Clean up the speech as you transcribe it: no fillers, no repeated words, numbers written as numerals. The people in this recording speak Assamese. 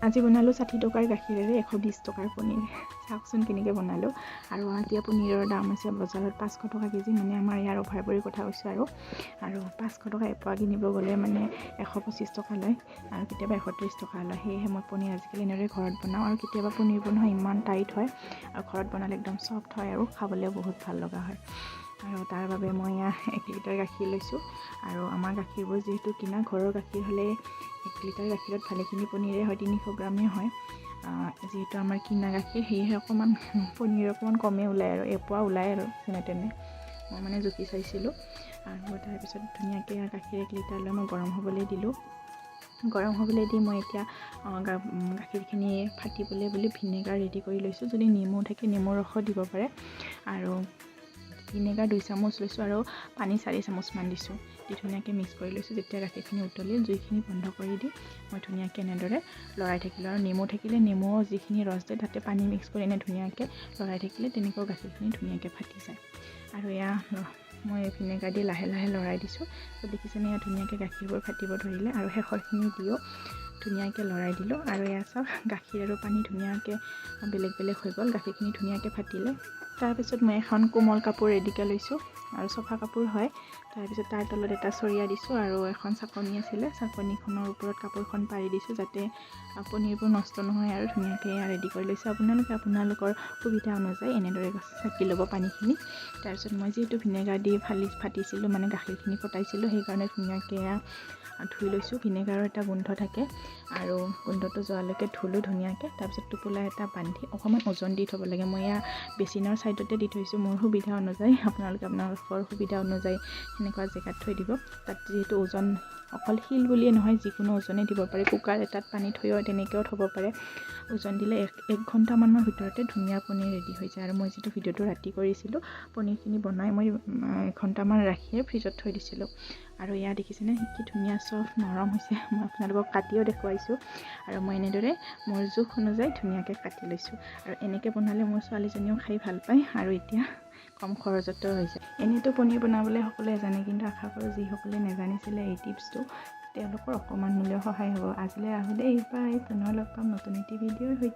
আজি বনালোঁ 60 টকাৰ গাখীৰেৰে 120 টকাৰ পনীৰ। চাওকচোন কেনেকৈ বনালোঁ। আৰু এতিয়া পনীৰৰ দাম হৈছে বজাৰত 500 টকা কেজি, মানে আমাৰ ইয়াৰ অভাৰপুৰীৰ কথা কৈছোঁ। আৰু 500 টকা এপোৱা কিনিব গ'লে মানে 125 টকা লয় আৰু কেতিয়াবা 130 টকা লয়। সেয়েহে মই পনীৰ আজিকালি এনেদৰে ঘৰত বনাওঁ। আৰু কেতিয়াবা পনীৰ বনোৱা ইমান টাইট হয় আৰু ঘৰত বনালে একদম চফ্ট হয় আৰু খাবলৈও বহুত ভাল লগা হয়। আৰু তাৰ বাবে মই 1 লিটাৰ গাখীৰ লৈছোঁ। আৰু আমাৰ গাখীৰবোৰ যিহেতু কিনা, ঘৰৰ গাখীৰ হ'লে 1 লিটাৰ গাখীৰত ভালেখিনি পনীৰে হয়, 300 গ্ৰামেই হয়। যিহেতু আমাৰ কিনা গাখীৰ, সেয়েহে অকণমান পনীৰ অকণমান কমেই ওলায় আৰু এপোৱা ওলায় আৰু যেনে তেনে। মই মানে জুখি চাইছিলোঁ। আৰু তাৰপিছত ধুনীয়াকৈ গাখীৰ 1 লিটাৰ লৈ মই গৰম হ'বলৈ দিলোঁ। গৰম হ'বলৈ দি মই এতিয়া গাখীৰখিনি ফাটিবলৈ বুলি ভিনেগাৰ ৰেডি কৰি লৈছোঁ। যদি নেমু থাকে নেমুৰ ৰসো দিব পাৰে। আৰু ভিনেগাৰ 2 চামুচ লৈছোঁ আৰু পানী 4 চামুচমান দিছোঁ। দি ধুনীয়াকৈ মিক্স কৰি লৈছোঁ। যেতিয়া গাখীৰখিনি উতলিল, জুইখিনি বন্ধ কৰি দি মই ধুনীয়াকৈ এনেদৰে লৰাই থাকিলোঁ। আৰু নেমু থাকিলে নেমুও যিখিনি ৰস দিয়ে তাতে পানী মিক্স কৰি এনে ধুনীয়াকৈ লৰাই থাকিলে তেনেকৈ গাখীৰখিনি ধুনীয়াকৈ ফাটি যায়। আৰু মই ভিনেগাৰ দি লাহে লাহে লৰাই দিছোঁ। তো দেখিছেনে ধুনীয়াকৈ গাখীৰবোৰ ফাটিব ধৰিলে। আৰু শেষৰখিনি দিও ধুনীয়াকৈ লৰাই দিলোঁ। আৰু চাওক গাখীৰ আৰু পানী ধুনীয়াকৈ বেলেগ বেলেগ হৈ গ'ল। গাখীৰখিনি ধুনীয়াকৈ ফাটিলে। তাৰপিছত মই এখন কোমল কাপোৰ ৰেডিকৈ লৈছোঁ আৰু চফা কাপোৰ হয়। তাৰপিছত তাৰ তলত এটা চৰিয়া দিছোঁ আৰু এখন চাকনি আছিলে, চাকনিখনৰ ওপৰত কাপোৰখন পাৰি দিছোঁ যাতে পনীৰবোৰ নষ্ট নহয়। আৰু ধুনীয়াকৈ ৰেডি কৰি লৈছোঁ। আপোনালোকৰ সুবিধা অনুযায়ী এনেদৰে চাকি ল'ব পানীখিনি। তাৰপিছত মই যিহেতু ভিনেগাৰ দি ফাটিছিলোঁ, মানে গাখীৰখিনি ফটাইছিলোঁ, সেইকাৰণে ধুনীয়াকৈ ধুই লৈছোঁ। ভিনেগাৰৰ এটা গোন্ধ থাকে আৰু গোন্ধটো যোৱালৈকে ধুলোঁ ধুনীয়াকৈ। তাৰপিছত টোপোলা এটা বান্ধি অকণমান ওজন দি থ'ব লাগে। মই বেচিনৰ ছাইডতে দি থৈছোঁ মোৰ সুবিধা অনুযায়ী। আপোনালোকৰ সুবিধা অনুযায়ী সেনেকুৱা জেগাত থৈ দিব। তাত যিহেতু ওজন অকল শিল বুলিয়ে নহয়, যিকোনো ওজনে দিব পাৰে। কুকাৰ এটাত পানী থৈও তেনেকৈও থ'ব পাৰে। ওজন দিলে 1 ঘণ্টামানৰ ভিতৰতে ধুনীয়া পনীৰ ৰেডি হৈ যায়। আৰু মই যিটো ভিডিঅ'টো ৰাতি কৰিছিলোঁ, পনীৰখিনি বনাই মই 1 ঘণ্টামান ৰাখিয়ে ফ্ৰিজত থৈ দিছিলোঁ। আৰু দেখিছেনে কি ধুনীয়া চফ্ট নৰম হৈছে। মই আপোনালোকক কাটিও দেখুৱাইছোঁ। আৰু মই এনেদৰে মোৰ জোখ অনুযায়ী ধুনীয়াকৈ কাটি লৈছোঁ। আৰু এনেকৈ বনালে মোৰ ছোৱালীজনীও খাই ভাল পায় আৰু এতিয়া কম খৰচতো হৈছে। এনেইতো পনীৰ বনাবলৈ সকলোৱে জানে, কিন্তু আশা কৰোঁ যিসকলে নাজানিছিলে এই টিপছটো তেওঁলোকৰ অকণমান হ'লেও সহায় হ'ব। আজিলৈ আহোঁ দেই, বাই। পুনৰ লগ পাম নতুন এটি ভিডিঅ'ৰ সৈতে।